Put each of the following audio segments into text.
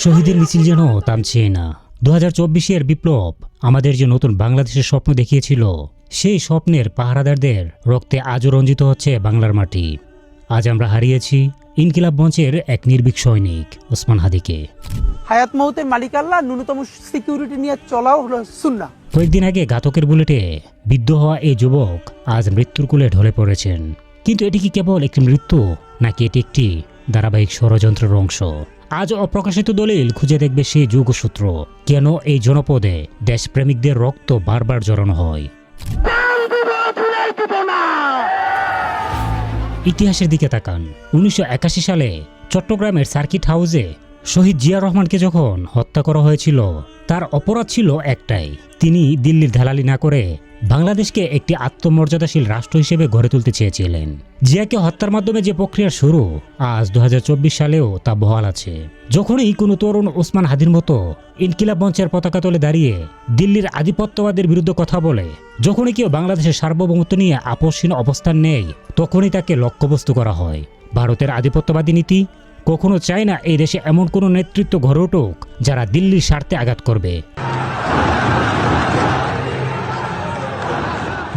শহীদের মিছিল যেন থামছে না। 2024-এর বিপ্লব আমাদের যে নতুন বাংলাদেশের স্বপ্ন দেখিয়েছিল, সেই স্বপ্নের পাহারাদারদের রক্তে আজও রঞ্জিত হচ্ছে বাংলার মাটি। আজ আমরা হারিয়েছি ইনকিলাব মঞ্চের এক নির্ভীক সৈনিক ওসমান হাদিকে। হায়াত মৌতে মালিক আল্লাহ, ন্যূনতম সিকিউরিটি নিয়ে চলাও হলো সুন্নাহ। কয়েকদিন আগে ঘাতকের বুলেটে বিদ্ধ হওয়া এই যুবক আজ মৃত্যুর কোলে ঢলে পড়েছেন। কিন্তু এটি কি কেবল একটি মৃত্যু, নাকি এটি একটি ধারাবাহিক ষড়যন্ত্রের অংশ? আজ অপ্রকাশিত দলিল খুঁজে দেখবে সেই যোগসূত্র, কেন এই জনপদে দেশপ্রেমিকদের রক্ত বারবার জড়ানো হয়। ইতিহাসের দিকে তাকান। 1981 সালে চট্টগ্রামের সার্কিট হাউসে শহীদ জিয়া রহমানকে যখন হত্যা করা হয়েছিল, তার অপরাধ ছিল একটাই, তিনি দিল্লির দালালি না করে বাংলাদেশকে একটি আত্মমর্যাদাশীল রাষ্ট্র হিসেবে গড়ে তুলতে চেয়েছিলেন। জিয়াকে হত্যার মাধ্যমে যে প্রক্রিয়া শুরু, আজ 2024 সালেও তা বহাল আছে। যখনই কোনো তরুণ ওসমান হাদির মতো ইনকিলাব মঞ্চের পতাকা তলে দাঁড়িয়ে দিল্লির আধিপত্যবাদের বিরুদ্ধে কথা বলে, যখনই কেউ বাংলাদেশের সার্বভৌমত্ব নিয়ে আপোষহীন অবস্থান নেয়, তখনই তাকে লক্ষ্যবস্তু করা হয়। ভারতের আধিপত্যবাদী নীতি কখনো চায় না এই দেশে এমন কোনো নেতৃত্ব গড়ে উঠুক যারা দিল্লির স্বার্থে আঘাত করবে।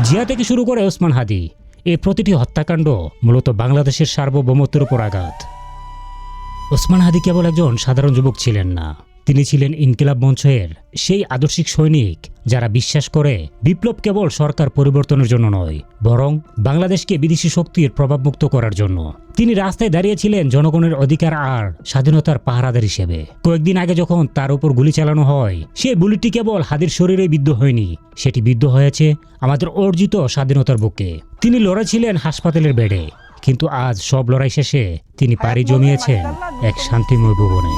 জিয়া থেকে শুরু করে ওসমান হাদি, এই প্রতিটি হত্যাকাণ্ড মূলত বাংলাদেশের সার্বভৌমত্বের উপর আঘাত। ওসমান হাদি কেবল একজন সাধারণ যুবক ছিলেন না, তিনি ছিলেন ইনকিলাব মঞ্চের সেই আদর্শিক সৈনিক যারা বিশ্বাস করে বিপ্লব কেবল সরকার পরিবর্তনের জন্য নয়, বরং বাংলাদেশকে বিদেশি শক্তির প্রভাবমুক্ত করার জন্য। তিনি রাস্তায় দাঁড়িয়েছিলেন জনগণের অধিকার আর স্বাধীনতার পাহারাদার হিসেবে। কয়েকদিন আগে যখন তার উপর গুলি চালানো হয়, সেই বুলেটটি কেবল হাদির শরীরে বিদ্ধ হয়নি, সেটি বিদ্ধ হয়েছে আমাদের অর্জিত স্বাধীনতার বুকে। তিনি লড়েছিলেন হাসপাতালের বেডে, কিন্তু আজ সব লড়াই শেষে তিনি পাড়ি জমিয়েছেন এক শান্তিময় ভুবনে।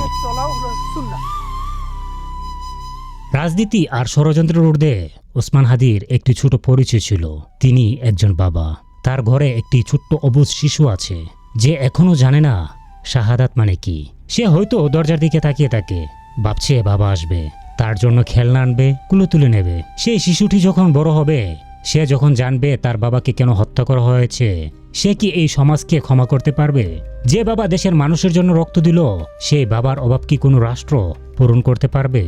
রাজনীতি আর ষড়যন্ত্রের ঊর্ধ্বে ওসমান হাদির একটি ছোট পরিচয় ছিল। তিনি একজন বাবা। তার ঘরে একটি ছোট্ট অবুঝ শিশু আছে, যে এখনো জানে না শাহাদাত মানে কি। সে হয়তো দরজার দিকে তাকিয়ে থাকে, ভাবছে বাবা আসবে, তার জন্য খেলনা আনবে, কুলো তুলে নেবে। সেই শিশুটি যখন বড় হবে, সে যখন জানবে তার বাবাকে কেন হত্যা করা হয়েছে, সে কি এই সমাজকে ক্ষমা করতে পারবে? যে বাবা দেশের মানুষের জন্য রক্ত দিল, সেই বাবার অভাব কি কোনো রাষ্ট্র পূরণ করতে পারবে?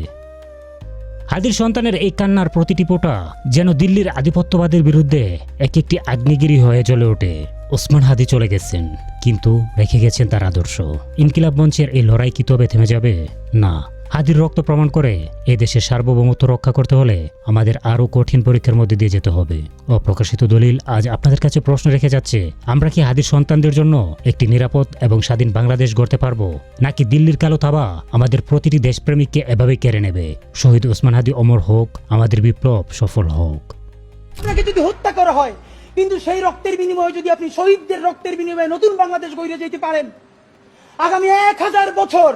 হাদির সন্তানের এই কান্নার প্রতিটি ফোঁটা যেন দিল্লির আধিপত্যবাদের বিরুদ্ধে এক একটি আগ্নেয়গিরি হয়ে জ্বলে ওঠে। ওসমান হাদি চলে গেছেন, কিন্তু রেখে গেছেন তার আদর্শ। ইনকিলাব মঞ্চের এই লড়াই কি তবে থেমে যাবে? না। হাদির রক্ত প্রমাণ করে এই দেশের সার্বভৌমত্ব রক্ষা করতে হলে আমাদের আরও কঠিন পরীক্ষার মধ্যে দিয়ে যেতে হবে। অপ্রকাশিত দলিল আজ আপনাদের কাছে প্রশ্ন রেখে যাচ্ছে, আমরা কি হাদির সন্তানদের জন্য একটি নিরাপদ এবং স্বাধীন বাংলাদেশ গড়তে পারবো, নাকি দিল্লির কালো থাবা আমাদের প্রতিটি দেশপ্রেমিককে এভাবে কেড়ে নেবে? শহীদ ওসমান হাদি অমর হোক, আমাদের বিপ্লব সফল হোক। আপনাকে যদি হত্যা করা হয়, কিন্তু সেই রক্তের বিনিময়ে যদি আপনি শহীদদের রক্তের বিনিময়ে নতুন বাংলাদেশ গড়ে যেতে পারেন, আগামী 1000 বছর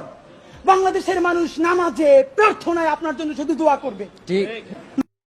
বাংলাদেশের মানুষ নামাজে প্রার্থনায় আপনার জন্য শুধু দোয়া করবে। ঠিক।